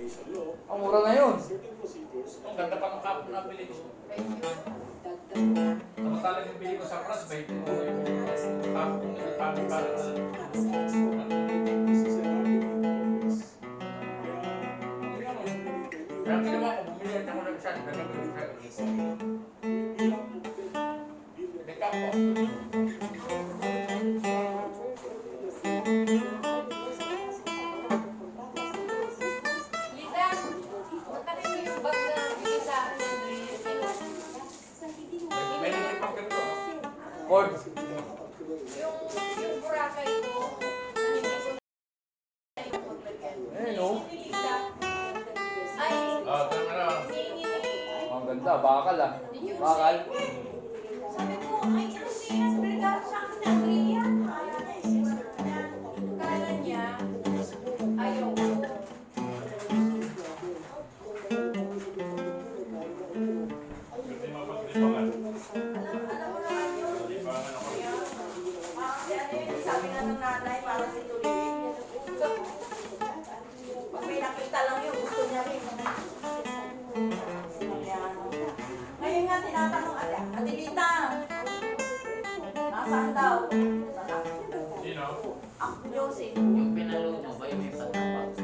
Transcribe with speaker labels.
Speaker 1: Ang mura na yun.
Speaker 2: Ang ganda pa ng cup na bili ko. Samantalang yung bili ko sa Crush, 20 ko yung cup kung nagpapit para kaya ginawa ko, bumili at ako ng isa, nagagawin ko sa ito. May cup ko. May nagpapag ganito.
Speaker 1: Ford.
Speaker 3: Yung Boracay ko, hindi ko
Speaker 1: Eh, no?
Speaker 3: ay,
Speaker 2: Ganun na lang.
Speaker 1: Ang ganda. Bakal ah. Bakal.
Speaker 3: sabi ko, ay, kasi yan, regalo sa akin na, Rian. Kala niya, ayaw ko.
Speaker 2: Hindi mapag-libangan.
Speaker 3: Alam mo naman yun.
Speaker 2: Libangan ako.
Speaker 3: Ano yun, sabi nga ng nanay, para si Tulin. Pag may nakita lang yun, gusto niya rin. Ayan. Ngayon nga, tinatanong, Ate Lita, nasaan daw?
Speaker 2: Sino?
Speaker 3: Ako, Josie.
Speaker 4: Yung pinaluto ba yung may patapag?